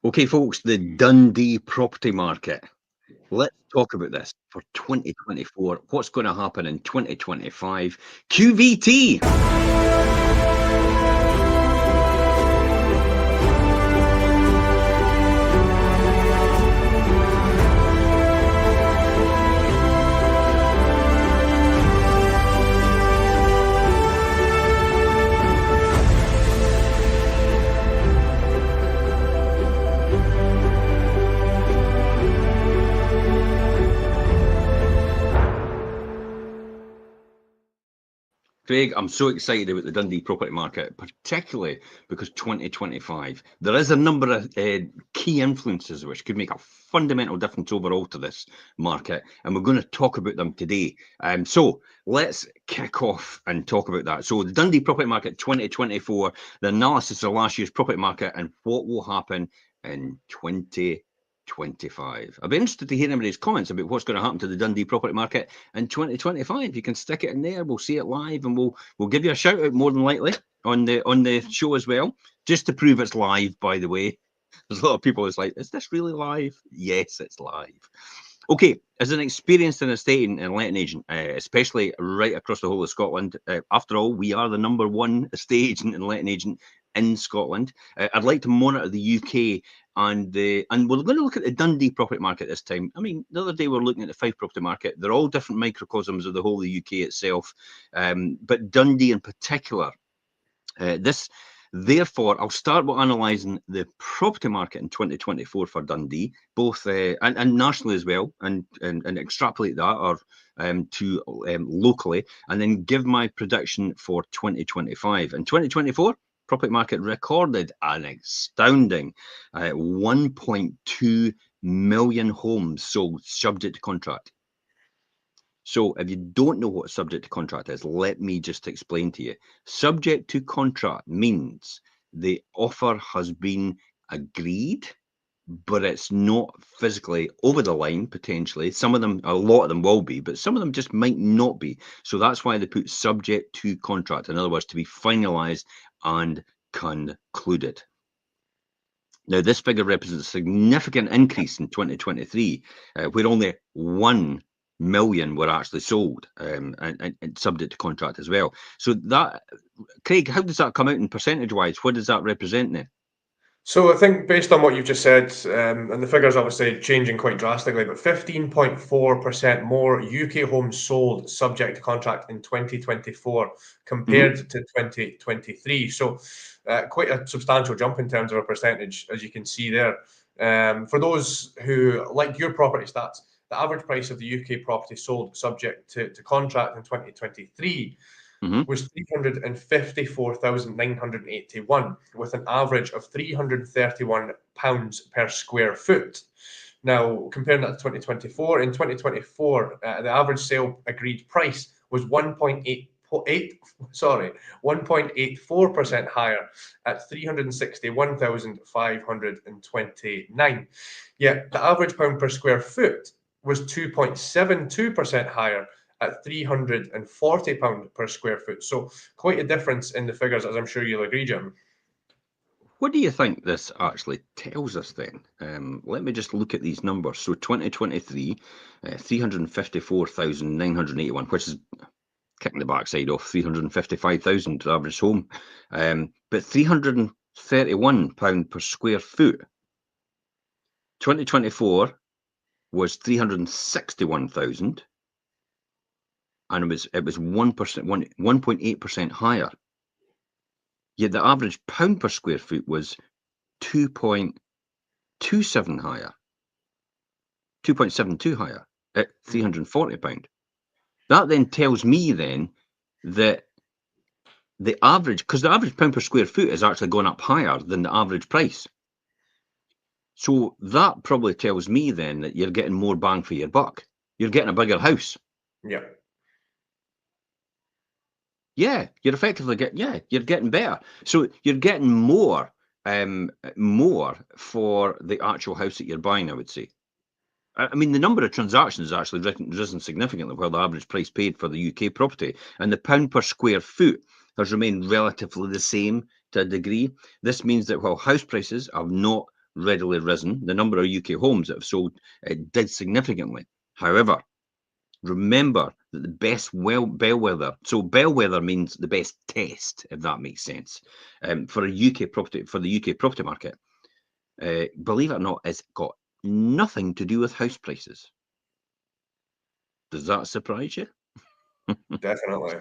Okay, folks, the Dundee property market. Let's talk about this for 2024. What's going to happen in 2025? QVT. Craig, I'm so excited about the Dundee property market, particularly because 2025, there is a number of key influences which could make a fundamental difference overall to this market, and we're going to talk about them today. So let's kick off and talk about that. So the Dundee property market 2024, the analysis of last year's property market and what will happen in 2025. I'd be interested to hear anybody's comments about what's going to happen to the Dundee property market in 2025. You can stick it in there. We'll see it live, and we'll give you a shout out more than likely on the show as well, just to prove it's live. By the way, there's a lot of people that's like, "Is this really live?" Yes, it's live. Okay, as an experienced estate and letting agent, especially right across the whole of Scotland, after all, we are the number one estate agent and letting agent in Scotland. I'd like to monitor the UK and we're going to look at the Dundee property market this time. I mean, the other day we were looking at the Fife property market. They're all different microcosms of the whole of the UK itself, but Dundee in particular. Therefore, I'll start with analysing the property market in 2024 for Dundee, both and nationally as well, and extrapolate that or to locally, and then give my prediction for 2025. In 2024, property market recorded an astounding 1.2 million homes sold subject to contract. So if you don't know what subject to contract is, let me just explain to you. Subject to contract means the offer has been agreed, but it's not physically over the line, potentially. Some of them, a lot of them will be, but some of them just might not be. So that's why they put subject to contract. In other words, to be finalised and concluded. Now, this figure represents a significant increase in 2023, where only 1 million were actually sold and subject to contract as well. So that, Craig, how does that come out in percentage-wise? What does that represent then? So I think based on what you've just said, and the figures obviously changing quite drastically, but 15.4% more UK homes sold subject to contract in 2024 compared to 2023. So quite a substantial jump in terms of a percentage, as you can see there. For those who like your property stats, the average price of the UK property sold subject to contract in 2023 was £354,981, with an average of £331 per square foot. Now, comparing that to 2024, in 2024, the average sale agreed price was 1.84% higher at 361,529. Yet the average pound per square foot was 2.72% higher at £340 per square foot. So quite a difference in the figures, as I'm sure you'll agree, Jim. What do you think this actually tells us then? Let me just look at these numbers. So 2023, 354,981, which is kicking the backside off 355,000 the average home, but £331 per square foot. 2024 was 361,000. And it was 1.8% higher. Yet the average pound per square foot was 2.27 higher, 2.72 higher at £340. That then tells me then that the average, because the average pound per square foot is actually going up higher than the average price. So that probably tells me then that you're getting more bang for your buck. You're getting a bigger house. Yeah. Yeah, you're effectively you're getting better. So you're getting more for the actual house that you're buying, I would say. I mean, the number of transactions has actually risen significantly, while the average price paid for the UK property and the pound per square foot has remained relatively the same to a degree. This means that while house prices have not readily risen. The number of UK homes that have sold did significantly. However, remember that the best bellwether. So bellwether means the best test, if that makes sense, for the UK property market. Believe it or not, it's got nothing to do with house prices. Does that surprise you? Definitely.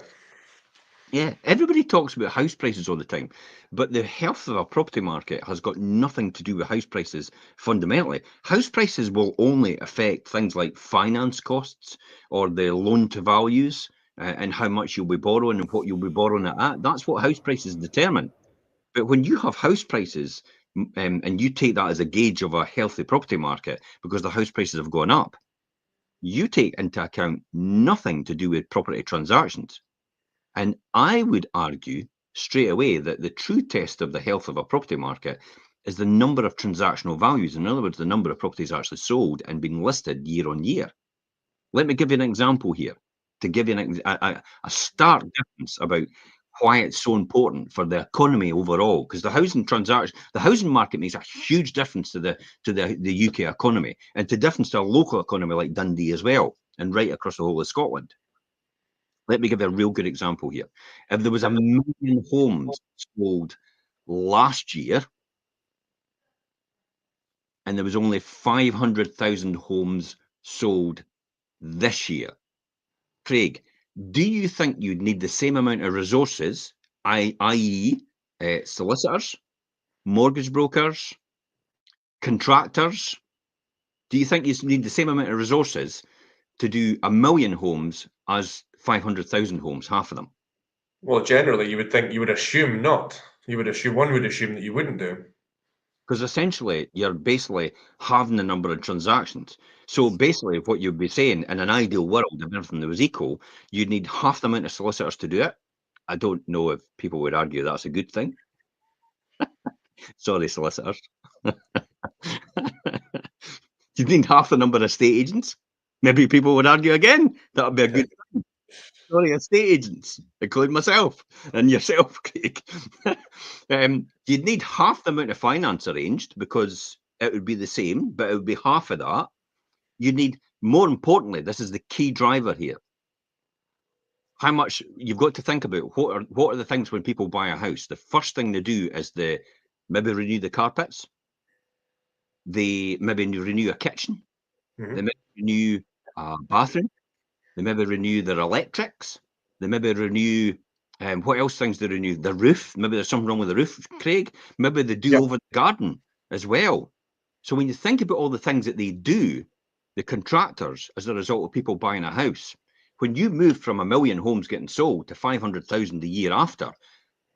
Yeah, everybody talks about house prices all the time, but the health of a property market has got nothing to do with house prices fundamentally. House prices will only affect things like finance costs or the loan to values and how much you'll be borrowing and what you'll be borrowing it at. That's what house prices determine. But when you have house prices and you take that as a gauge of a healthy property market because the house prices have gone up, you take into account nothing to do with property transactions. And I would argue straight away that the true test of the health of a property market is the number of transactional values. In other words, the number of properties actually sold and being listed year on year. Let me give you an example here to give you a stark difference about why it's so important for the economy overall. Because the housing market makes a huge difference to the UK economy and to difference to a local economy like Dundee as well, and right across the whole of Scotland. Let me give you a real good example here. If there was 1 million homes sold last year, and there was only 500,000 homes sold this year, Craig, do you think you'd need the same amount of resources, i.e., solicitors, mortgage brokers, contractors? Do you think you need the same amount of resources to do 1 million homes as 500,000 homes, half of them? Well, generally, you would assume not. One would assume that you wouldn't do. Because essentially, you're basically halving the number of transactions. So basically, what you'd be saying, in an ideal world, if everything was equal, you'd need half the amount of solicitors to do it. I don't know if people would argue that's a good thing. Sorry, solicitors. You'd need half the number of estate agents. Maybe people would argue again that would be a good thing. Sorry, estate agents, including myself and yourself, Craig. You'd need half the amount of finance arranged because it would be the same, but it would be half of that. You need, more importantly, this is the key driver here. How much you've got to think about what are the things when people buy a house? The first thing they do is they maybe renew the carpets, they maybe renew a kitchen, they maybe renew a bathroom, they maybe renew their electrics, they maybe renew what else things they renew? The roof. Maybe there's something wrong with the roof, Craig. Maybe they do Yep. over the garden as well. So when you think about all the things that they do, the contractors, as a result of people buying a house, when you move from 1 million homes getting sold to 500,000 a year after,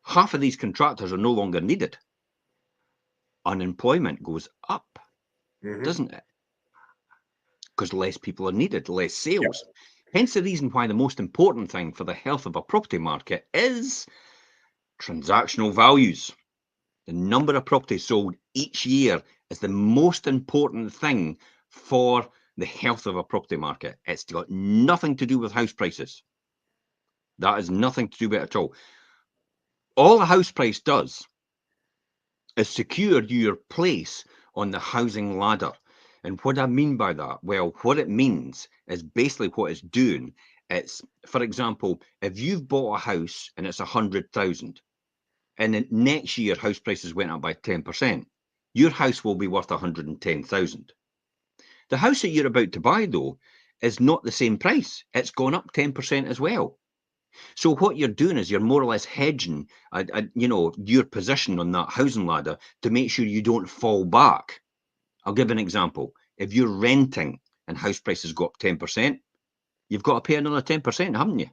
half of these contractors are no longer needed. Unemployment goes up, doesn't it? Because less people are needed, less sales. Yep. Hence the reason why the most important thing for the health of a property market is transactional values. The number of properties sold each year is the most important thing for the health of a property market. It's got nothing to do with house prices. That has nothing to do with it at all. All a house price does is secure your place on the housing ladder. And what I mean by that, well, what it means is basically what it's doing. It's, for example, if you've bought a house and it's 100,000, and then next year house prices went up by 10%, your house will be worth 110,000. The house that you're about to buy, though, is not the same price. It's gone up 10% as well. So what you're doing is you're more or less hedging, your position on that housing ladder to make sure you don't fall back. I'll give an example. If you're renting and house prices go up 10%, you've got to pay another 10%, haven't you?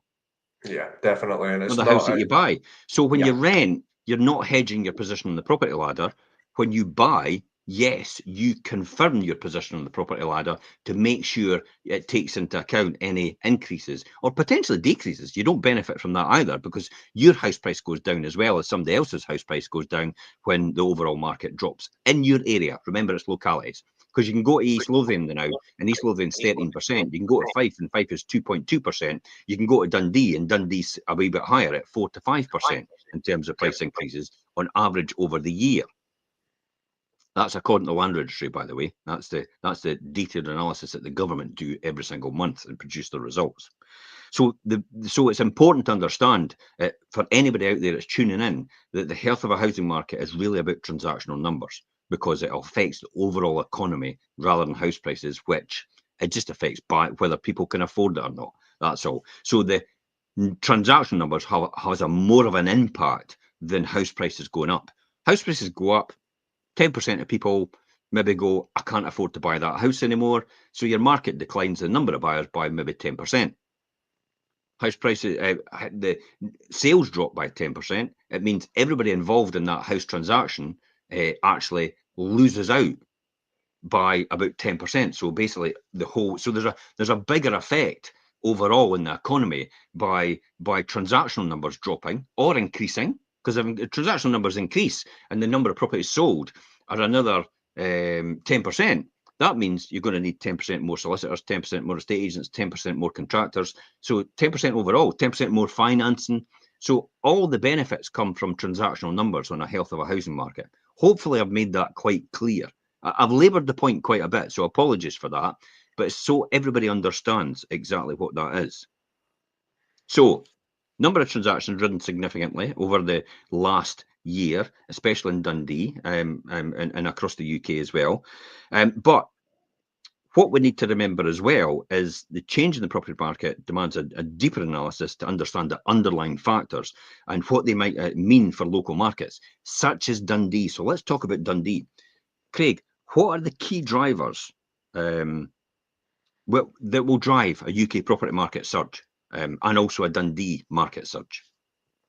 Yeah, definitely. And For it's the house not that you buy. So when you yeah. rent, you're not hedging your position on the property ladder. When you buy, yes, you confirm your position on the property ladder to make sure it takes into account any increases or potentially decreases. You don't benefit from that either because your house price goes down as well as somebody else's house price goes down when the overall market drops in your area. Remember, it's localities. Because you can go to East Lothian now, and East Lothian's 13%. You can go to Fife, and Fife is 2.2%. You can go to Dundee, and Dundee's a wee bit higher at 4 to 5% in terms of price increases on average over the year. That's according to Land Registry, by the way. That's the detailed analysis that the government do every single month and produce the results. So it's important to understand for anybody out there that's tuning in that the health of a housing market is really about transactional numbers, because it affects the overall economy rather than house prices, which it just affects by whether people can afford it or not. That's all. So the transaction numbers has a more of an impact than house prices going up. House prices go up, 10% of people maybe go, I can't afford to buy that house anymore. So your market declines the number of buyers by maybe 10%. House prices, the sales drop by 10%. It means everybody involved in that house transaction actually loses out by about 10%. So basically, there's a bigger effect overall in the economy by transactional numbers dropping or increasing, because if transactional numbers increase and the number of properties sold are another 10%. That means you're going to need 10% more solicitors, 10% more estate agents, 10% more contractors. So 10% overall, 10% more financing. So all the benefits come from transactional numbers on a health of a housing market. Hopefully, I've made that quite clear. I've laboured the point quite a bit, so apologies for that. But so everybody understands exactly what that is. So number of transactions risen significantly over the last year, especially in Dundee and across the UK as well. But what we need to remember as well is the change in the property market demands a deeper analysis to understand the underlying factors and what they might mean for local markets, such as Dundee. So let's talk about Dundee. Craig, what are the key drivers that will drive a UK property market surge and also a Dundee market surge?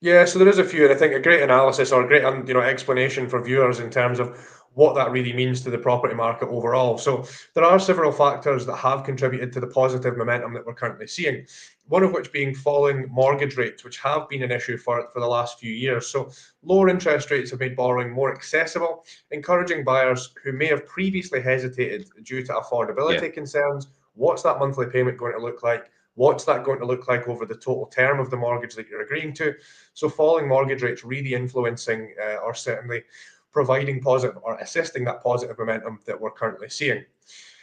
Yeah, so there is a few, and I think a great analysis or a great explanation for viewers in terms of what that really means to the property market overall. So there are several factors that have contributed to the positive momentum that we're currently seeing. One of which being falling mortgage rates, which have been an issue for the last few years. So lower interest rates have made borrowing more accessible, encouraging buyers who may have previously hesitated due to affordability concerns. What's that monthly payment going to look like? What's that going to look like over the total term of the mortgage that you're agreeing to? So falling mortgage rates really influencing or certainly providing positive or assisting that positive momentum that we're currently seeing.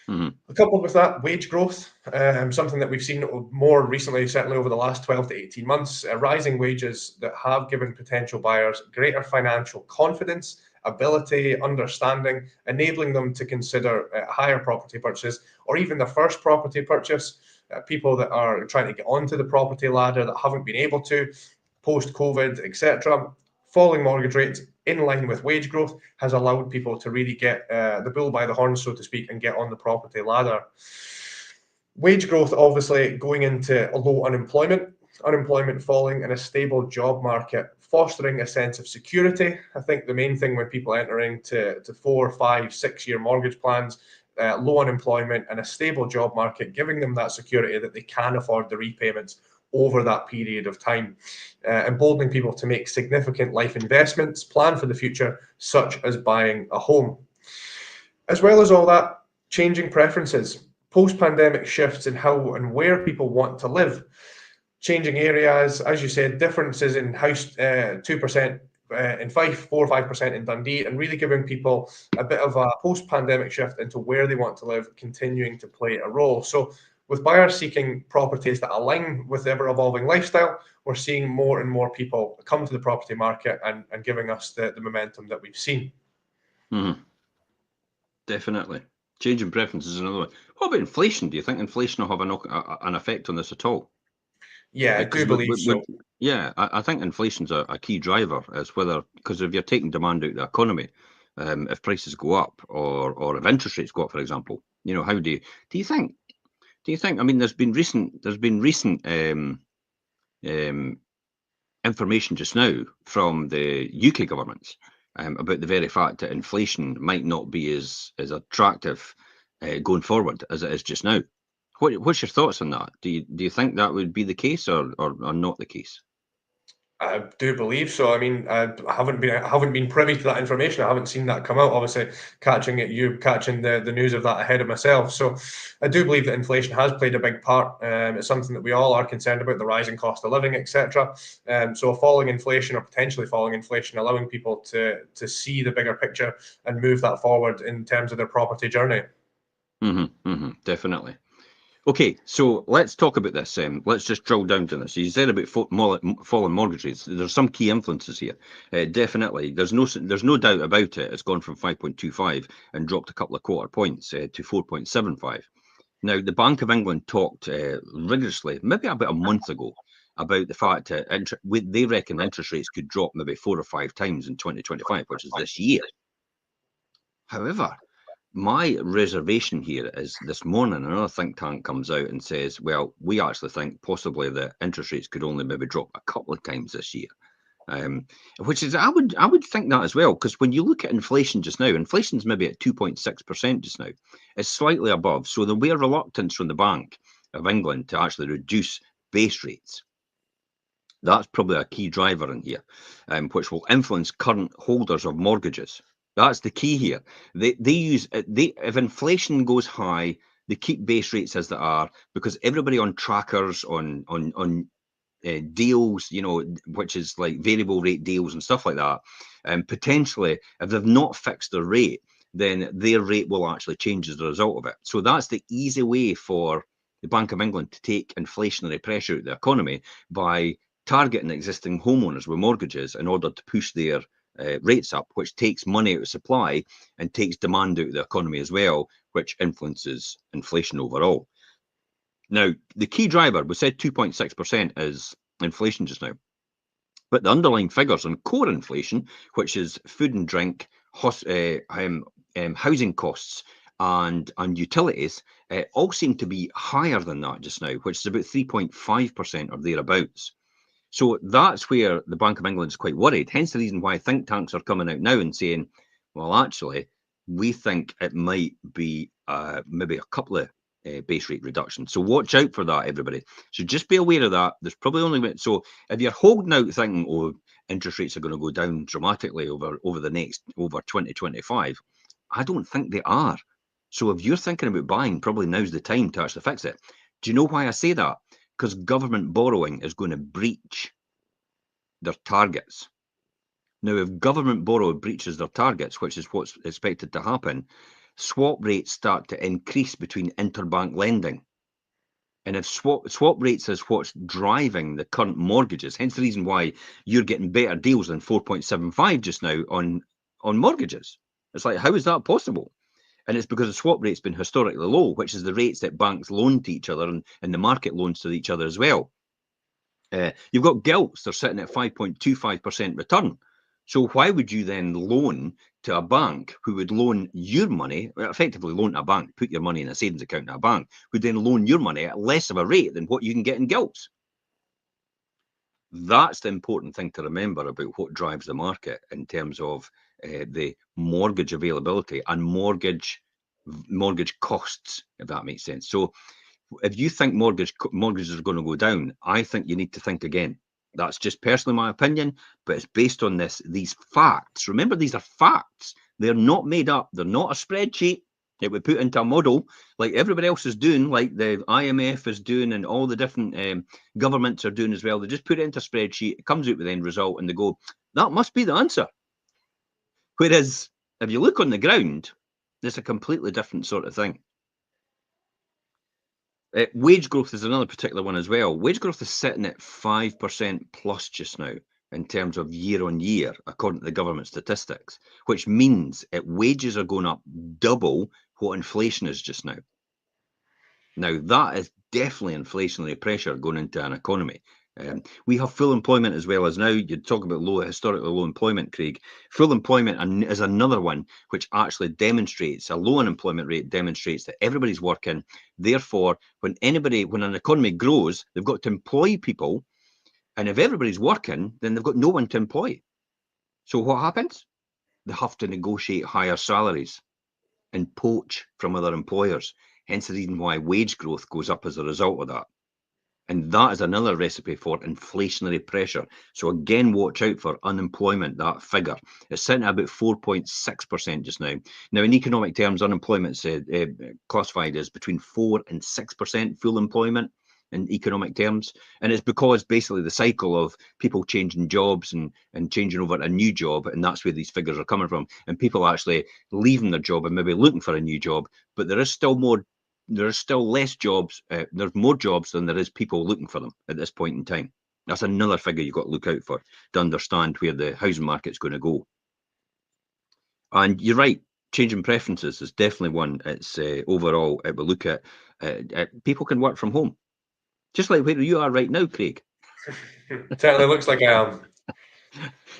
Mm-hmm. Coupled with that, wage growth, something that we've seen more recently, certainly over the last 12 to 18 months, rising wages that have given potential buyers greater financial confidence, ability, understanding, enabling them to consider higher property purchases or even their first property purchase. People that are trying to get onto the property ladder that haven't been able to post-COVID, etc. Falling mortgage rates in line with wage growth has allowed people to really get the bull by the horns, so to speak, and get on the property ladder. Wage growth obviously going into a low unemployment falling and a stable job market, fostering a sense of security. I think the main thing when people enter into 4, 5, 6 year mortgage plans, low unemployment and a stable job market, giving them that security that they can afford the repayments over that period of time, emboldening people to make significant life investments, plan for the future, such as buying a home. As well as all that, changing preferences, post-pandemic shifts in how and where people want to live, changing areas, as you said, differences in house, 2% in Fife, 4 or 5% in Dundee, and really giving people a bit of a post-pandemic shift into where they want to live, continuing to play a role. So with buyers seeking properties that align with their evolving lifestyle, we're seeing more and more people come to the property market and giving us the momentum that we've seen. Mm-hmm. Definitely. Changing preferences is another one. What about inflation? Do you think inflation will have an effect on this at all? Yeah, I do believe so. Yeah, I think inflation's a key driver, as whether, because if you're taking demand out of the economy, if prices go up or if interest rates go up, for example, how do you think? I mean, there's been recent information just now from the UK governments about the very fact that inflation might not be as attractive going forward as it is just now. What's your thoughts on that? Do you think that would be the case or not the case? I do believe so. I mean, I haven't been privy to that information. I haven't seen that come out. Obviously, catching the news of that ahead of myself. So, I do believe that inflation has played a big part. It's something that we all are concerned about: the rising cost of living, etc. So, a falling inflation or potentially falling inflation, allowing people to see the bigger picture and move that forward in terms of their property journey. Definitely. Okay, so let's talk about this. Let's just drill down to this. You said about falling mortgage rates. There's some key influences here. Definitely, there's no doubt about it. It's gone from 5.25 and dropped a couple of quarter points to 4.75. Now, the Bank of England talked rigorously, maybe about a month ago, about the fact that they reckon interest rates could drop maybe 4 or 5 times in 2025, which is this year. However, my reservation here is this morning, another think tank comes out and says, well, we actually think possibly that interest rates could only maybe drop a couple of times this year. Which is, I would think that as well, because when you look at inflation just now, inflation's maybe at 2.6% just now. It's slightly above. So there'll be a reluctance from the Bank of England to actually reduce base rates. That's probably a key driver in here, which will influence current holders of mortgages. That's the key here. If inflation goes high, they keep base rates as they are because everybody on trackers on deals, which is like variable rate deals and stuff like that. And potentially, if they've not fixed their rate, then their rate will actually change as a result of it. So that's the easy way for the Bank of England to take inflationary pressure out of the economy by targeting existing homeowners with mortgages in order to push their rates up, which takes money out of supply and takes demand out of the economy as well, which influences inflation overall. Now, the key driver, we said 2.6% is inflation just now, but the underlying figures on core inflation, which is food and drink, housing costs, and utilities, all seem to be higher than that just now, which is about 3.5% or thereabouts. So that's where the Bank of England is quite worried. Hence the reason why think tanks are coming out now and saying, well, actually, we think it might be maybe a couple of base rate reductions. So watch out for that, everybody. So just be aware of that. There's probably only so if you're holding out thinking, oh, interest rates are going to go down dramatically over 2025, I don't think they are. So if you're thinking about buying, probably now's the time to actually fix it. Do you know why I say that? Because government borrowing is going to breach their targets. Now, if government borrow breaches their targets, which is what's expected to happen, swap rates start to increase between interbank lending. And if swap rates is what's driving the current mortgages, hence the reason why you're getting better deals than 4.75 just now on mortgages. It's like, how is that possible? And it's because the swap rate's been historically low, which is the rates that banks loan to each other and the market loans to each other as well. You've got gilts, they're sitting at 5.25% return. So why would you then loan to a bank who would loan your money, effectively loan to a bank, put your money in a savings account in a bank, would then loan your money at less of a rate than what you can get in gilts? That's the important thing to remember about what drives the market in terms of the mortgage availability and mortgage costs, if that makes sense. So if you think mortgages are going to go down, I think you need to think again. That's just personally my opinion, but it's based on these facts. Remember, these are facts. They're not made up. They're not a spreadsheet that we put into a model like everybody else is doing, like the IMF is doing and all the different governments are doing as well. They just put it into a spreadsheet, it comes out with the end result, and they go, that must be the answer. Whereas if you look on the ground, it's a completely different sort of thing. Wage growth is another particular one as well. Wage growth is sitting at 5% plus just now in terms of year on year, according to the government statistics, which means that wages are going up double what inflation is just now. Now, that is definitely inflationary pressure going into an economy. We have full employment as well as now. You talk about historically low employment, Craig. Full employment is another one which actually demonstrates a low unemployment rate demonstrates that everybody's working. Therefore, when an economy grows, they've got to employ people. And if everybody's working, then they've got no one to employ. So what happens? They have to negotiate higher salaries and poach from other employers. Hence the reason why wage growth goes up as a result of that. And that is another recipe for inflationary pressure. So again, watch out for unemployment, that figure. It's sitting at about 4.6% just now. Now, in economic terms, unemployment's classified as between 4 and 6% full employment in economic terms. And it's because basically the cycle of people changing jobs and changing over to a new job, and that's where these figures are coming from. And people actually leaving their job and maybe looking for a new job, but there are still less jobs. There's more jobs than there is people looking for them at this point in time. That's another figure you've got to look out for to understand where the housing market's going to go. And you're right, changing preferences is definitely one. It's overall, it will look at people can work from home, just like where you are right now, Craig. Certainly looks like I am.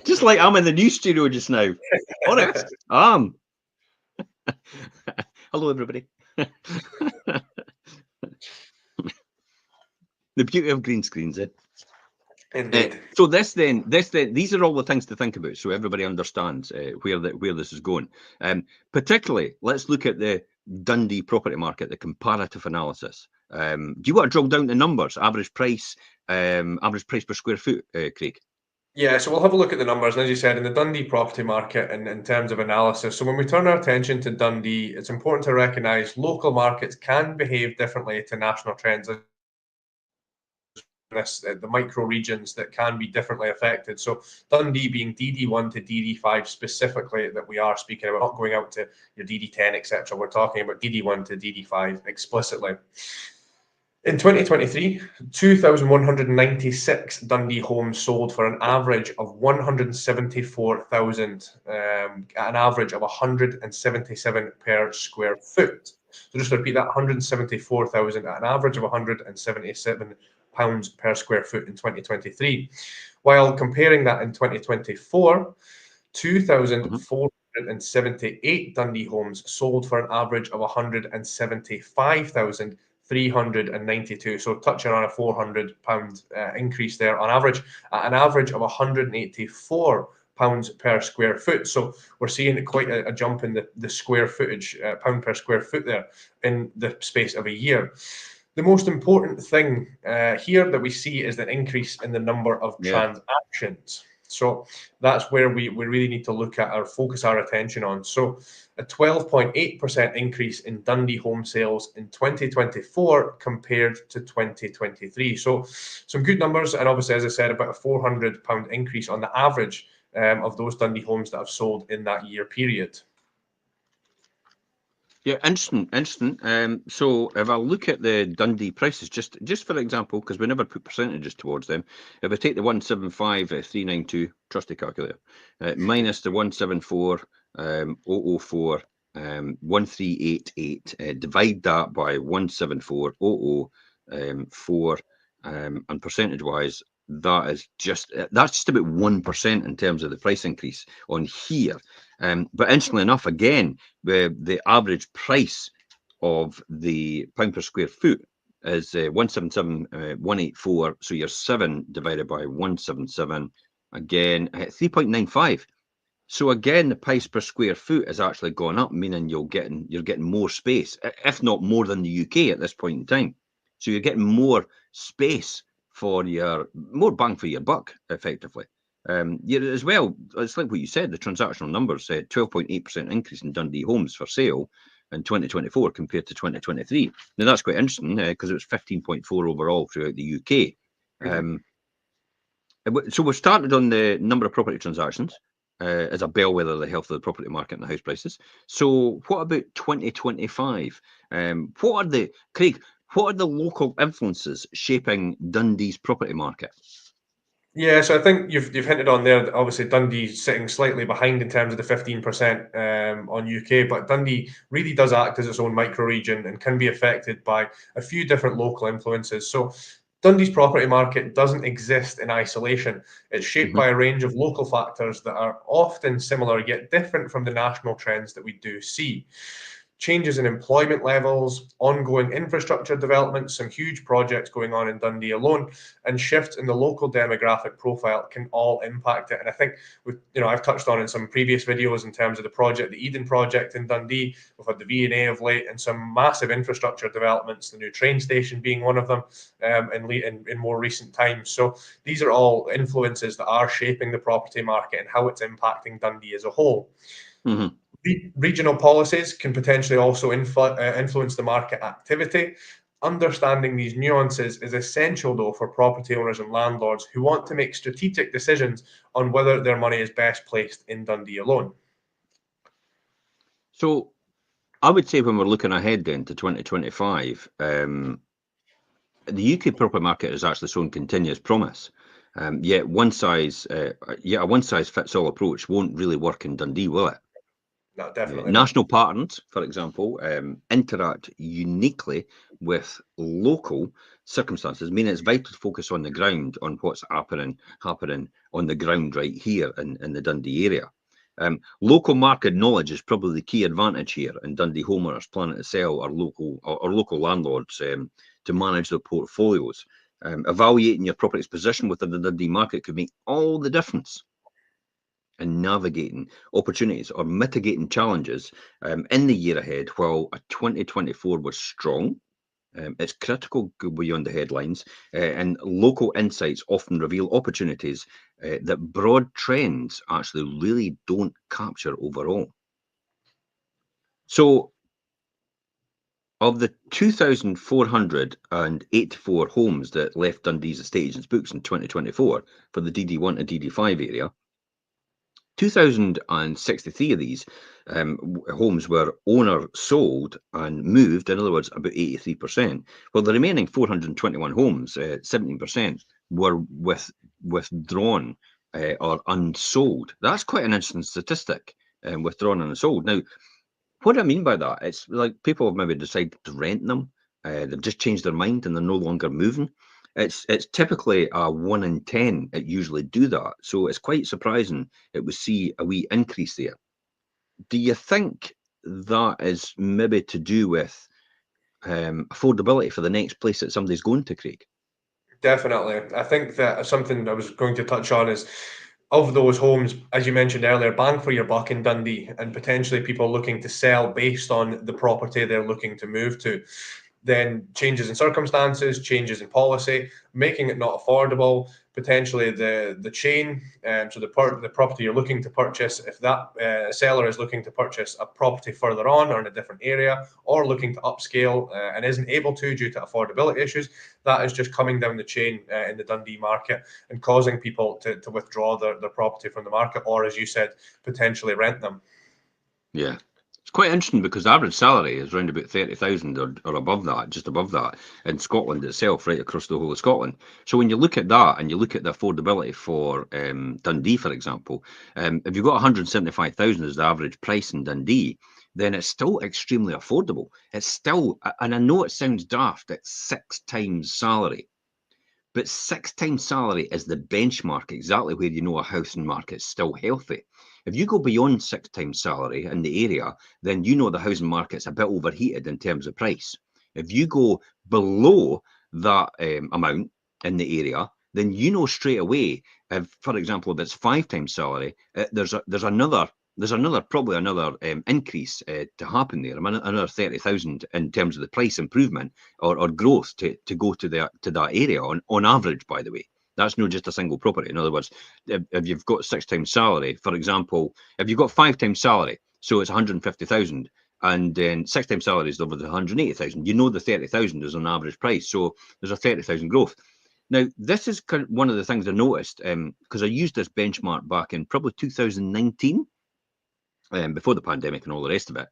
Just like I'm in the new studio just now. Honest, hello, everybody. The beauty of green screens, eh? Indeed. So these are all the things to think about, so everybody understands where this is going. Particularly, let's look at the Dundee property market, the comparative analysis. Do you want to drill down the numbers? Average price per square foot, Craig? Yeah, so we'll have a look at the numbers. And as you said, in the Dundee property market, in terms of analysis, so when we turn our attention to Dundee, it's important to recognise local markets can behave differently to national trends. The micro regions that can be differently affected. So Dundee being DD1 to DD5 specifically that we are speaking about, not going out to your DD10, etc. We're talking about DD1 to DD5 explicitly. In 2023, 2,196 Dundee homes sold for an average of 174,000, at an average of 177 per square foot. So just to repeat that, 174,000 at an average of 177 pounds per square foot in 2023. While comparing that in 2024, 2,478 Dundee homes sold for an average of 175,392. So touching on a £400 increase there on average, at an average of 184 pounds per square foot. So we're seeing quite a jump in the square footage, pound per square foot there in the space of a year. The most important thing here that we see is the increase in the number of transactions. So that's where we really need to look at or focus our attention on. So a 12.8% increase in Dundee home sales in 2024 compared to 2023. So some good numbers. And obviously, as I said, about a £400 increase on the average of those Dundee homes that have sold in that year period. Yeah, interesting. So if I look at the Dundee prices, just for example, because we never put percentages towards them, if I take the 175,392 trusty calculator minus the 174,004 1388, divide that by 174,004, and percentage-wise, that's just about 1% in terms of the price increase on here. But interestingly enough, again, the average price of the pound per square foot is 177,184. So you're 7 divided by 177, again 3.95. So again, the price per square foot has actually gone up, meaning you're getting more space, if not more than the UK at this point in time. So you're getting more space for more bang for your buck, effectively. As well, it's like what you said, the transactional numbers said 12.8% increase in Dundee homes for sale in 2024 compared to 2023. Now that's quite interesting because it was 15.4 overall throughout the UK. So we've started on the number of property transactions as a bellwether of the health of the property market and the house prices. So what about 2025? Craig, what are the local influences shaping Dundee's property market? Yeah, so I think you've hinted on there that obviously Dundee's sitting slightly behind in terms of the 15% on UK, but Dundee really does act as its own micro-region and can be affected by a few different local influences. So Dundee's property market doesn't exist in isolation. It's shaped by a range of local factors that are often similar yet different from the national trends that we do see. changes in employment levels, ongoing infrastructure development, some huge projects going on in Dundee alone, and shifts in the local demographic profile can all impact it. And I think I've touched on in some previous videos in terms of the Eden project in Dundee. We've had the V&A of late and some massive infrastructure developments, the new train station being one of them in more recent times. So these are all influences that are shaping the property market and how it's impacting Dundee as a whole. Mm-hmm. Regional policies can potentially also influence the market activity. Understanding these nuances is essential, though, for property owners and landlords who want to make strategic decisions on whether their money is best placed in Dundee alone. So I would say when we're looking ahead then to 2025, the UK property market is actually showing continuous promise. Yet a one size fits all approach won't really work in Dundee, will it? No, definitely not. National patterns, for example, interact uniquely with local circumstances, meaning it's vital to focus on the ground, on what's happening on the ground right here in the Dundee area. Local market knowledge is probably the key advantage here, and Dundee homeowners planning to sell or local landlords to manage their portfolios. Evaluating your property's position within the Dundee market could make all the difference in navigating opportunities or mitigating challenges in the year ahead. While 2024 was strong, it's critical to go beyond the headlines, and local insights often reveal opportunities that broad trends actually really don't capture overall. So, of the 2,484 homes that left Dundee's estate agents' books in 2024 for the DD1 to DD5 area, 2,063 of these homes were owner sold and moved, in other words, about 83%, while the remaining 421 homes, 17%, were withdrawn or unsold. That's quite an interesting statistic, withdrawn and unsold. Now, what do I mean by that? It's like people have maybe decided to rent them. They've just changed their mind and they're no longer moving. It's typically a 1 in 10 that usually do that. So it's quite surprising it would see a wee increase there. Do you think that is maybe to do with affordability for the next place that somebody's going to, Craig? Definitely. I think that something I was going to touch on is, of those homes, as you mentioned earlier, bang for your buck in Dundee, and potentially people looking to sell based on the property they're looking to move to. Then changes in circumstances, changes in policy, making it not affordable, potentially the chain, so the property you're looking to purchase, if that seller is looking to purchase a property further on or in a different area, or looking to upscale and isn't able to due to affordability issues, that is just coming down the chain in the Dundee market and causing people to withdraw their property from the market, or, as you said, potentially rent them. Yeah. It's quite interesting because the average salary is around about 30,000 or above that, just above that, in Scotland itself, right across the whole of Scotland. So when you look at that and you look at the affordability for Dundee, for example, if you've got 175,000 as the average price in Dundee, then it's still extremely affordable. It's still, and I know it sounds daft, it's 6 times salary. But 6 times salary is the benchmark, exactly where you know a housing market is still healthy. If you go beyond 6 times salary in the area, then you know the housing market's a bit overheated in terms of price. If you go below that amount in the area, then you know straight away, if, for example, if it's 5 times salary, there's probably another increase to happen there, another 30,000 in terms of the price improvement or growth to go to that area on average, by the way. That's not just a single property. In other words, if you've got 6 times salary, for example, if you've got 5 times salary, so it's 150,000, and then 6 times salary is over the 180,000, you know the 30,000 is an average price, so there's a 30,000 growth. Now, this is one of the things I noticed, because I used this benchmark back in probably 2019, before the pandemic and all the rest of it,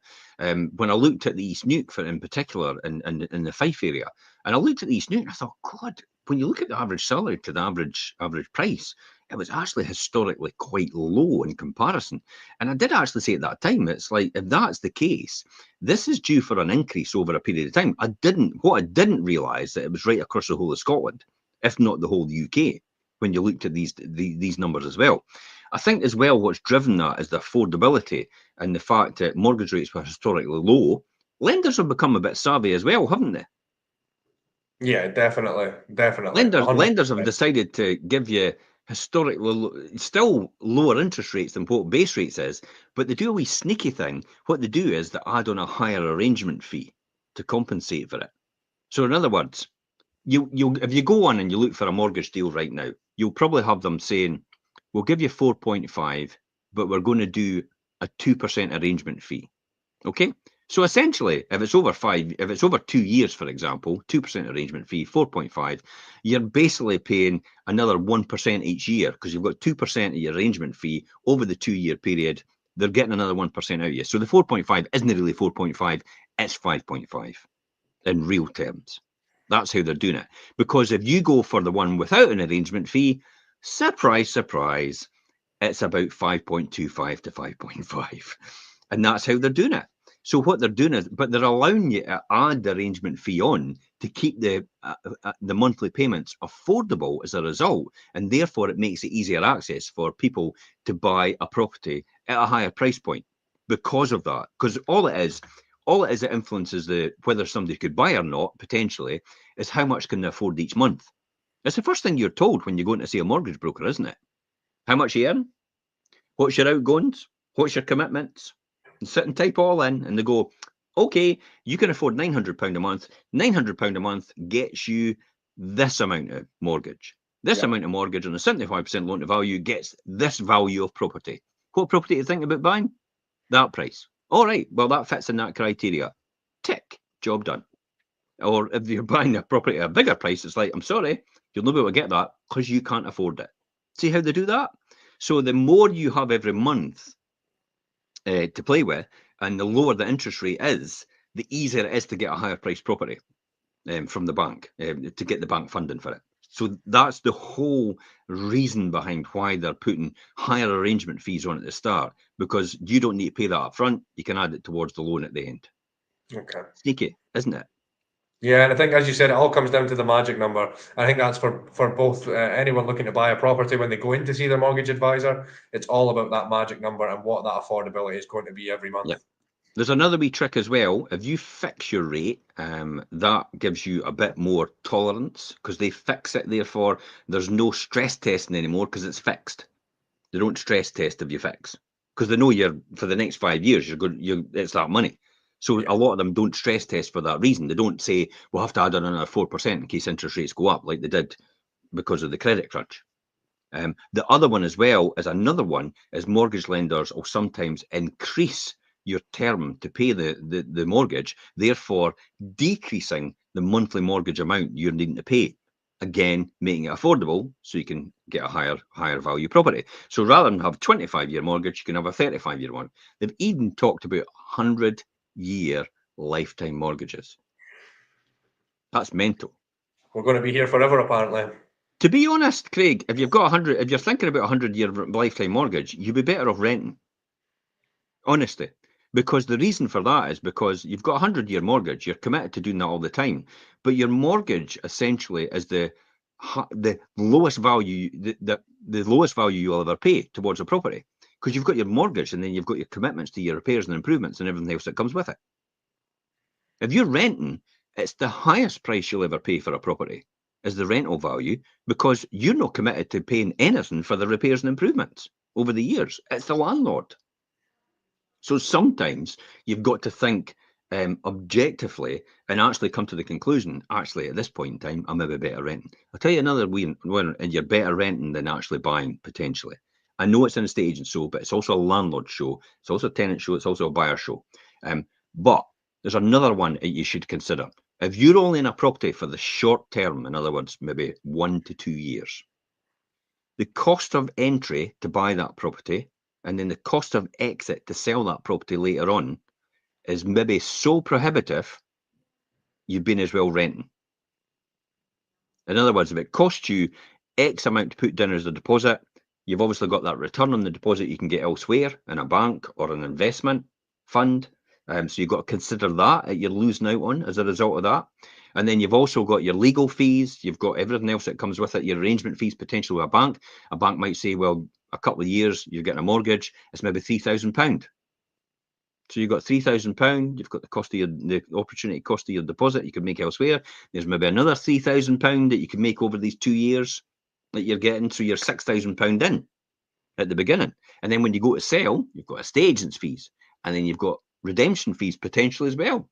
when I looked at the East Neuk in particular in the Fife area, and I looked at the East Neuk, I thought, God, when you look at the average salary to the average price, it was actually historically quite low in comparison. And I did actually say at that time, it's like, if that's the case, this is due for an increase over a period of time. What I didn't realise that it was right across the whole of Scotland, if not the whole UK, when you looked at these numbers as well. I think as well what's driven that is the affordability and the fact that mortgage rates were historically low Lenders have become a bit savvy as well, haven't they? Yeah, definitely. Lenders have 100%. decided to give you historically still lower interest rates than what base rates is, but they do a wee sneaky thing. What they do is they add on a higher arrangement fee to compensate for it. So in other words, you if you go on and you look for a mortgage deal right now, you'll probably have them saying, we'll give you 4.5, but we're going to do a 2% arrangement fee. Okay, so essentially, if it's over 2 years, for example, 2% arrangement fee, 4.5, you're basically paying another 1% each year because you've got 2% of your arrangement fee over the 2-year period. They're getting another 1% out of you. So the 4.5 isn't really 4.5, it's 5.5 in real terms. That's how they're doing it. Because if you go for the one without an arrangement fee, surprise, surprise, it's about 5.25 to 5.5. And that's how they're doing it. So what they're doing is, but they're allowing you to add the arrangement fee on to keep the monthly payments affordable as a result, and therefore it makes it easier access for people to buy a property at a higher price point because of that. Because all it is that influences whether somebody could buy or not potentially is how much can they afford each month. It's the first thing you're told when you go in to see a mortgage broker, isn't it? How much you earn? What's your outgoings? What's your commitments? And sit and type all in, and they go, okay, you can afford £900 a month. £900 a month gets you this amount of mortgage. This amount of mortgage on a 75% loan to value gets this value of property. What property do you think about buying? That price. All right, well, that fits in that criteria. Tick, job done. Or if you're buying a property at a bigger price, it's like, I'm sorry, you'll not be able to get that because you can't afford it. See how they do that? So the more you have every month to play with, and the lower the interest rate is, the easier it is to get a higher price property from the bank, to get the bank funding for it. So that's the whole reason behind why they're putting higher arrangement fees on at the start, because you don't need to pay that up front. You can add it towards the loan at the end. Okay. Sneaky, isn't it? Yeah, and I think, as you said, it all comes down to the magic number. I think that's for both anyone looking to buy a property when they go in to see their mortgage advisor. It's all about that magic number and what that affordability is going to be every month. Yeah. There's another wee trick as well. If you fix your rate, that gives you a bit more tolerance because they fix it. Therefore, there's no stress testing anymore because it's fixed. They don't stress test if you fix because they know you're for the next 5 years. You're good. It's that money. So Yeah. a lot of them don't stress test for that reason. They don't say we'll have to add on another 4% in case interest rates go up like they did because of the credit crunch. The other one as well is another one is mortgage lenders will sometimes increase your term to pay the mortgage, therefore decreasing the monthly mortgage amount you're needing to pay. Again, making it affordable so you can get a higher value property. So rather than have 25-year mortgage, you can have a 35-year one. They've even talked about 100-year lifetime mortgages. That's mental. We're going to be here forever, apparently. To be honest, Craig, if you're thinking about a 100-year lifetime mortgage, you'd be better off renting. Honestly, because the reason for that is because you've got a 100-year mortgage, you're committed to doing that all the time, but your mortgage essentially is the lowest value the lowest value you'll ever pay towards a property, because you've got your mortgage and then you've got your commitments to your repairs and improvements and everything else that comes with it. If you're renting, it's the highest price you'll ever pay for a property is the rental value, because you're not committed to paying anything for the repairs and improvements over the years. It's the landlord. So sometimes you've got to think objectively and actually come to the conclusion, actually, at this point in time, I'm maybe better renting. I'll tell you another one, and you're better renting than actually buying, potentially. I know it's an estate agent show, but it's also a landlord show. It's also a tenant show. It's also a buyer show. But there's another one that you should consider. If you're only in a property for the short term, in other words, maybe 1 to 2 years, the cost of entry to buy that property and then the cost of exit to sell that property later on is maybe so prohibitive, you've been as well renting. In other words, if it costs you X amount to put down as a deposit, you've obviously got that return on the deposit you can get elsewhere in a bank or an investment fund. So you've got to consider that you're losing out on as a result of that. And then you've also got your legal fees. You've got everything else that comes with it, your arrangement fees potentially with a bank. A bank might say, well, a couple of years, you're getting a mortgage, it's maybe £3,000. So you've got £3,000. You've got the opportunity cost of your deposit you could make elsewhere. There's maybe another £3,000 that you can make over these 2 years that you're getting. So you're £6,000 in at the beginning. And then when you go to sell, you've got estate agent's fees, and then you've got redemption fees potentially as well.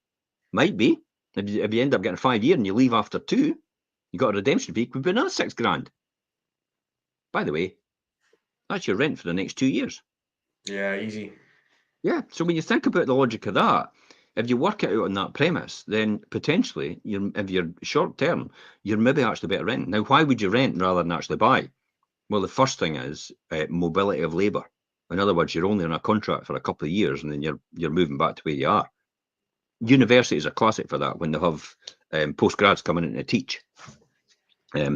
Might be. If you end up getting 5 years and you leave after 2, you got a redemption fee, could be another £6,000. By the way, that's your rent for the next 2 years. Yeah, easy. Yeah. So when you think about the logic of that, if you work it out on that premise, then potentially, if you're short term, you're maybe actually better rent. Now, why would you rent rather than actually buy? Well, the first thing is mobility of labour. In other words, you're only on a contract for a couple of years, and then you're moving back to where you are. Universities are classic for that when they have postgrads coming in to teach.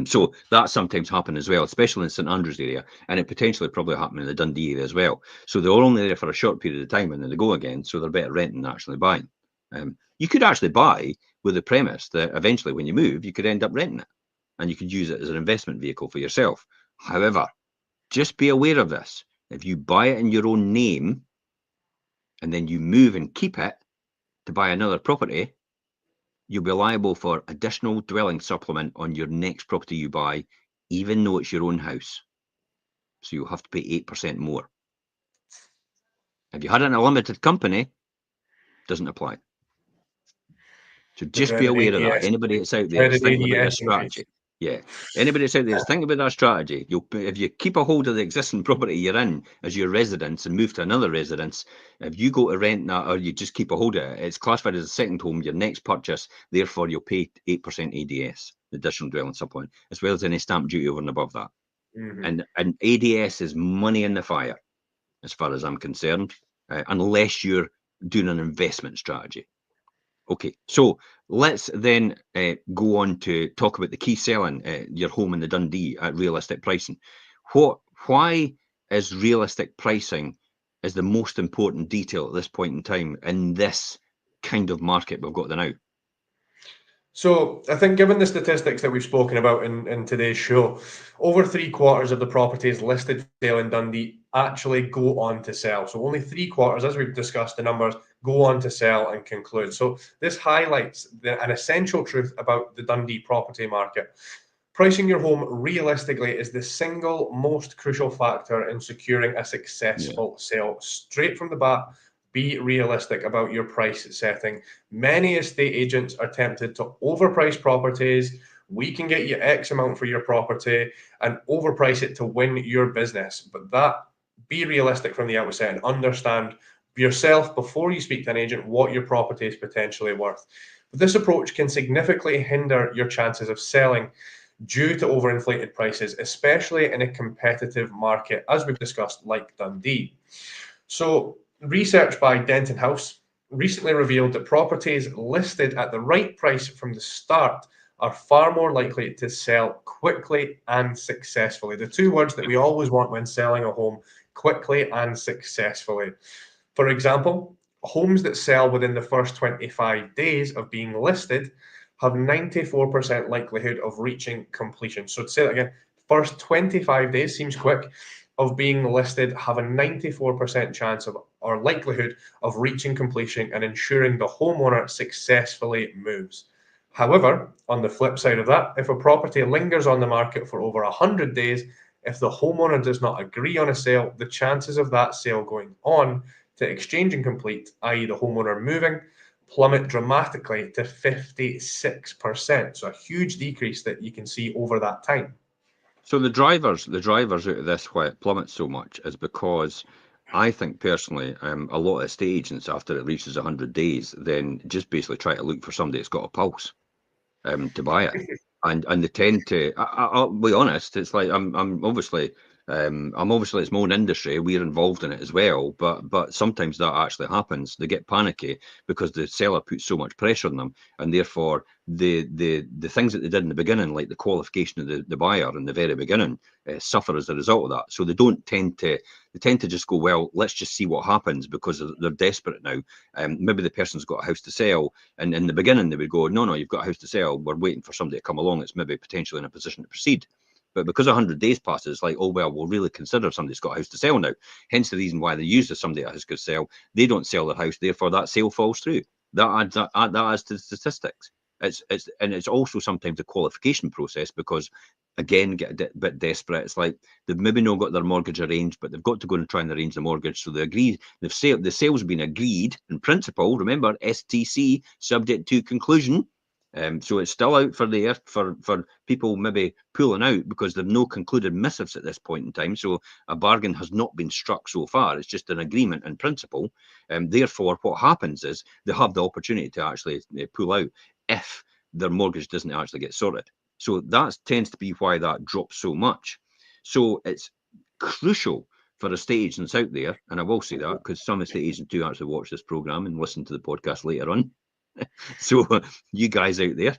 So that sometimes happen as well, especially in St Andrews area, and it potentially probably happen in the Dundee area as well. So they're only there for a short period of time and then they go again, so they're better renting than actually buying. You could actually buy with the premise that eventually when you move, you could end up renting it and you could use it as an investment vehicle for yourself. However, just be aware of this. If you buy it in your own name and then you move and keep it to buy another property, you'll be liable for additional dwelling supplement on your next property you buy, even though it's your own house. So you'll have to pay 8% more. If you had it in a limited company, doesn't apply. So The just be dreaded aware of that. ADS. Anybody that's out there that's Dreaded thinking about ADS this increase. strategy, yeah. Anybody that's out there that's thinking about that strategy, if you keep a hold of the existing property you're in as your residence and move to another residence, if you go to rent that or you just keep a hold of it, it's classified as a second home, your next purchase, therefore you'll pay 8% ADS, additional dwelling supplement, as well as any stamp duty over and above that. Mm-hmm. And ADS is money in the fire, as far as I'm concerned, unless you're doing an investment strategy. Okay, so let's then go on to talk about the key selling your home in the Dundee at realistic pricing. Why is realistic pricing is the most important detail at this point in time in this kind of market we've got now? So I think given the statistics that we've spoken about in today's show, over 3/4 of the properties listed for sale in Dundee actually go on to sell. So only 3/4, as we've discussed the numbers, go on to sell and conclude. So this highlights an essential truth about the Dundee property market. Pricing your home realistically is the single most crucial factor in securing a successful sale. Straight from the bat, be realistic about your price setting. Many estate agents are tempted to overprice properties. We can get you X amount for your property and overprice it to win your business. But be realistic from the outset and understand yourself before you speak to an agent what your property is potentially worth. But this approach can significantly hinder your chances of selling due to overinflated prices, especially in a competitive market, as we've discussed, like Dundee. So, research by Denton House recently revealed that properties listed at the right price from the start are far more likely to sell quickly and successfully. The two words that we always want when selling a home: quickly and successfully. For example, homes that sell within the first 25 days of being listed have 94% likelihood of reaching completion. So to say that again, first 25 days seems quick of being listed have a 94% chance of or likelihood of reaching completion and ensuring the homeowner successfully moves. However, on the flip side of that, if a property lingers on the market for over 100 days, if the homeowner does not agree on a sale, the chances of that sale going on to exchange and complete, i.e. the homeowner moving, plummet dramatically to 56%. So a huge decrease that you can see over that time. So the drivers out of this, why it plummets so much, is because I think personally, a lot of estate agents, after it reaches 100 days, then just basically try to look for somebody that's got a pulse to buy it, and they tend to. I'll be honest. It's like I'm obviously it's my own industry. We're involved in it as well, but sometimes that actually happens. They get panicky because the seller puts so much pressure on them, and therefore the things that they did in the beginning, like the qualification of the buyer in the very beginning, suffer as a result of that. So they tend to just go, well, let's just see what happens, because they're desperate now. Maybe the person's got a house to sell, and in the beginning they would go, no, you've got a house to sell. We're waiting for somebody to come along that's maybe potentially in a position to proceed. But because 100 days passes, it's like, oh, well, we'll really consider somebody's got a house to sell now. Hence the reason why they use the somebody a house could sell. They don't sell their house, therefore that sale falls through. That adds to the statistics. It's also sometimes a qualification process because, again, get a bit desperate. It's like they've maybe not got their mortgage arranged, but they've got to go and try and arrange the mortgage. So they agree. The sale's been agreed in principle. Remember, STC, subject to conclusion. So it's still out for the earth for people maybe pulling out because they've no concluded missives at this point in time. So a bargain has not been struck so far. It's just an agreement in principle. Therefore, what happens is they have the opportunity to actually pull out if their mortgage doesn't actually get sorted. So that tends to be why that drops so much. So it's crucial for estate agents out there, and I will say that because some estate agents do actually watch this program and listen to the podcast later on. So you guys out there,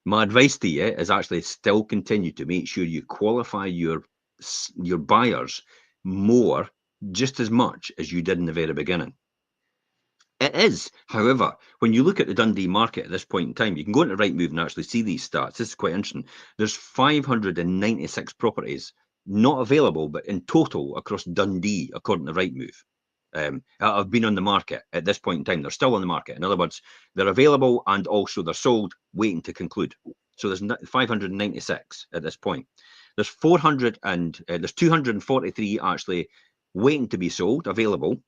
my advice to you is actually still continue to make sure you qualify your buyers more, just as much as you did in the very beginning. It is, however, when you look at the Dundee market at this point in time, you can go into Rightmove and actually see these stats. This is quite interesting. There's 596 properties not available, but in total across Dundee, according to Rightmove. Have been on the market at this point in time. They're still on the market. In other words, they're available and also they're sold, waiting to conclude. So there's 596 at this point. There's 243 actually waiting to be sold, available.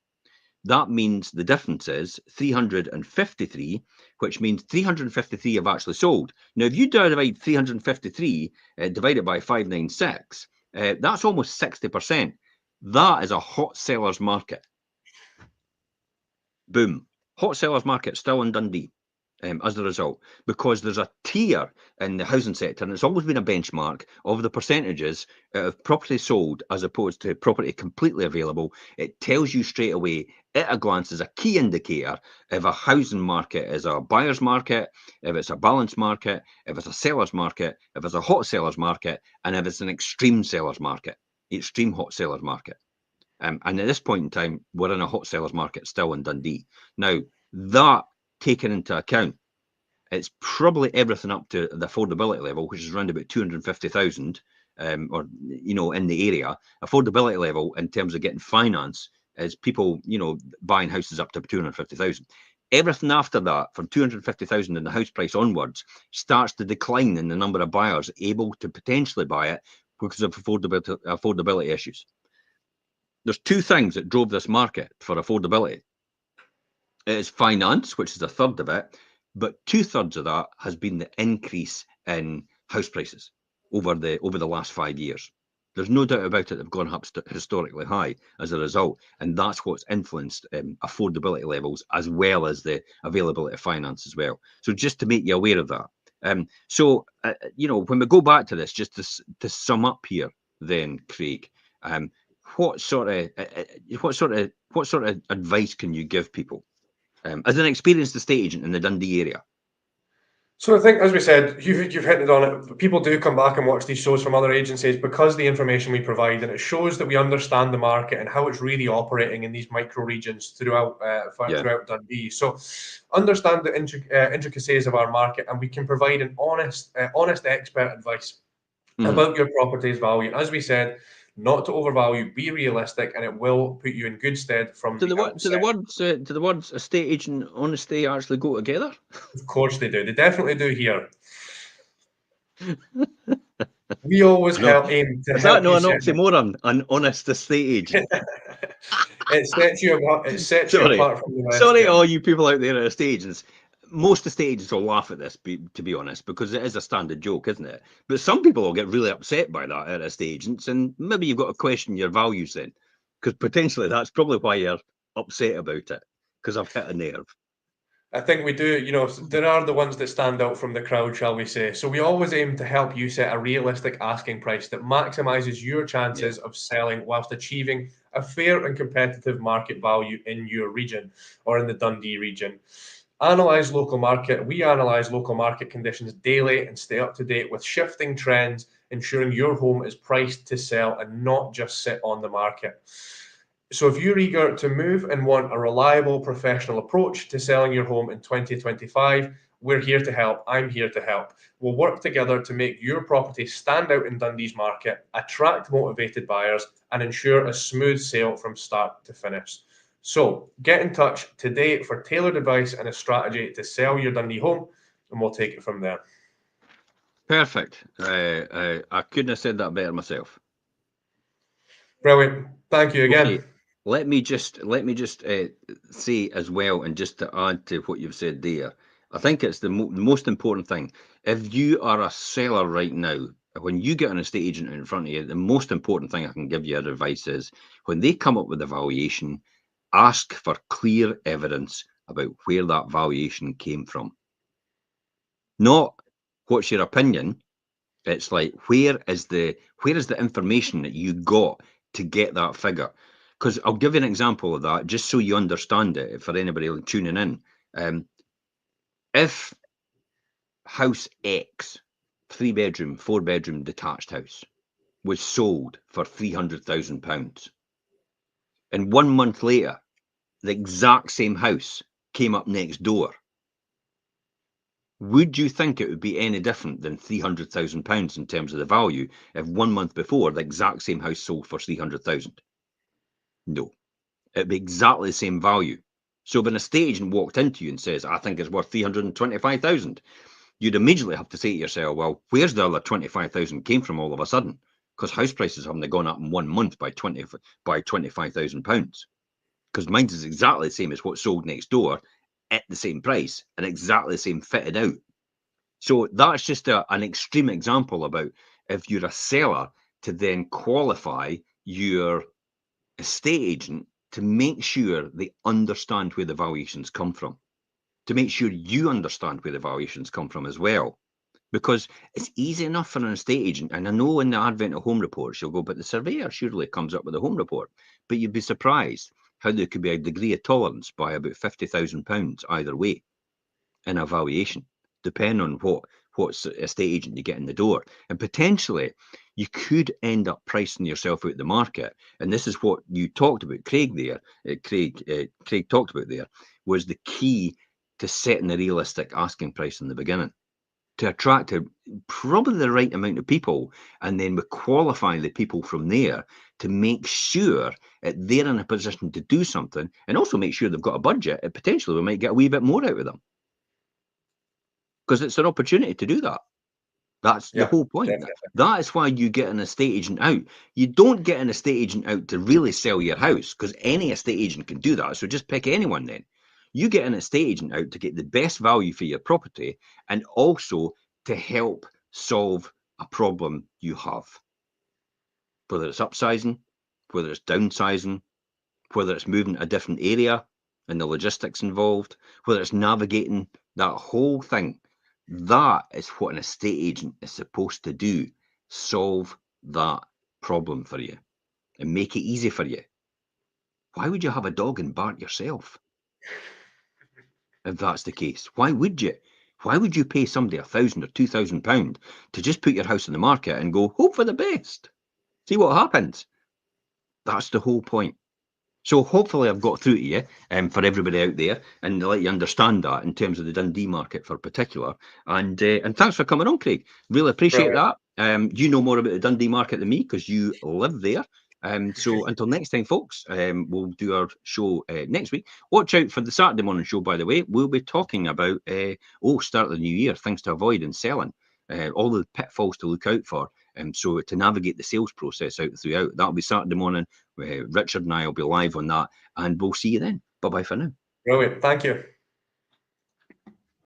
That means the difference is 353, which means 353 have actually sold. Now, if you divide 353 divided by 596, that's almost 60%. That is a hot seller's market. Boom. Hot sellers market still in Dundee as a result, because there's a tier in the housing sector, and it's always been a benchmark of the percentages of property sold as opposed to property completely available. It tells you straight away at a glance, as a key indicator, if a housing market is a buyer's market, if it's a balanced market, if it's a seller's market, if it's a hot seller's market, and if it's an extreme seller's market, extreme hot seller's market. And at this point in time, we're in a hot sellers market still in Dundee. Now, that taken into account, it's probably everything up to the affordability level, which is around about 250,000, or, in the area. Affordability level in terms of getting finance is people, buying houses up to 250,000. Everything after that, from 250,000 in the house price onwards, starts to decline in the number of buyers able to potentially buy it because of affordability issues. There's two things that drove this market for affordability. It is finance, which is a third of it, but 2/3 of that has been the increase in house prices over the last 5 years. There's no doubt about it, they've gone up historically high as a result, and that's what's influenced affordability levels as well as the availability of finance as well. So just to make you aware of that. When we go back to this, just to sum up here, then, Craig, what sort of advice can you give people as an experienced estate agent in the Dundee area? So I think, as we said, you've hit it on it. People do come back and watch these shows from other agencies because the information we provide, and it shows that we understand the market and how it's really operating in these micro regions throughout Dundee. So understand the intricacies of our market, and we can provide an honest expert advice about your property's value. And as we said, not to overvalue, be realistic, and it will put you in good stead from the outset. Do the words estate agent and honesty actually go together? Of course they do. They definitely do here. We always aim to help you. Is that not an oxymoron? An honest estate agent. It sets you apart from the rest. Sorry, all you people out there at estate agents. Most estate agents will laugh at this, to be honest, because it is a standard joke, isn't it? But some people will get really upset by that at estate agents, and maybe you've got to question your values then, because potentially that's probably why you're upset about it, because I've hit a nerve. I think we do, there are the ones that stand out from the crowd, shall we say. So we always aim to help you set a realistic asking price that maximizes your chances of selling whilst achieving a fair and competitive market value in your region or in the Dundee region. We analyze local market conditions daily and stay up to date with shifting trends, ensuring your home is priced to sell and not just sit on the market. So if you're eager to move and want a reliable professional approach to selling your home in 2025, we're here to help. I'm here to help. We'll work together to make your property stand out in Dundee's market, attract motivated buyers, and ensure a smooth sale from start to finish. So get in touch today for tailored advice and a strategy to sell your Dundee home, and we'll take it from there. Perfect. I couldn't have said that better myself. Brilliant. Thank you again. Okay. Let me just say as well, and just to add to what you've said there, I think it's the most important thing. If you are a seller right now, when you get an estate agent in front of you, the most important thing I can give you advice is when they come up with a valuation, ask for clear evidence about where that valuation came from. Not what's your opinion. It's like where is the information that you got to get that figure? Because I'll give you an example of that, just so you understand it for anybody tuning in. If house X, 3-bedroom, 4-bedroom detached house, was sold for £300,000, and 1 month later, the exact same house came up next door, would you think it would be any different than £300,000 in terms of the value if 1 month before the exact same house sold for 300,000? No, it'd be exactly the same value. So if an estate agent walked into you and says, I think it's worth 325,000, you'd immediately have to say to yourself, well, where's the other 25,000 came from all of a sudden? Because house prices haven't gone up in 1 month by £25,000. Because mine is exactly the same as what's sold next door at the same price and exactly the same fitted out. So that's just an extreme example about if you're a seller to then qualify your estate agent to make sure they understand where the valuations come from, to make sure you understand where the valuations come from as well. Because it's easy enough for an estate agent, and I know in the advent of home reports, you'll go, but the surveyor surely comes up with a home report. But you'd be surprised how there could be a degree of tolerance by about £50,000 either way in a valuation, depending on what estate agent you get in the door. And potentially, you could end up pricing yourself out the market. And this is what you talked about, Craig, there. Craig talked about there, was the key to setting a realistic asking price in the beginning, to attract probably the right amount of people, and then we qualify the people from there to make sure that they're in a position to do something, and also make sure they've got a budget, and potentially we might get a wee bit more out of them. Because it's an opportunity to do that. That's the whole point. Definitely. That is why you get an estate agent out. You don't get an estate agent out to really sell your house, because any estate agent can do that. So just pick anyone then. You get an estate agent out to get the best value for your property and also to help solve a problem you have. Whether it's upsizing, whether it's downsizing, whether it's moving to a different area and the logistics involved, whether it's navigating that whole thing. That is what an estate agent is supposed to do. Solve that problem for you and make it easy for you. Why would you have a dog and bark yourself? If that's the case, why would you? Why would you pay somebody £1,000 or £2,000 to just put your house in the market and go, hope for the best? See what happens. That's the whole point. So hopefully I've got through to you for everybody out there and let you understand that in terms of the Dundee market for particular. And thanks for coming on, Craig. Really appreciate that. You know more about the Dundee market than me because you live there. So until next time, folks, we'll do our show next week. Watch out for the Saturday morning show, by the way. We'll be talking about, start of the new year, things to avoid in selling, all the pitfalls to look out for. So to navigate the sales process throughout, that'll be Saturday morning. Richard and I will be live on that, and we'll see you then. Bye-bye for now. Brilliant. Thank you.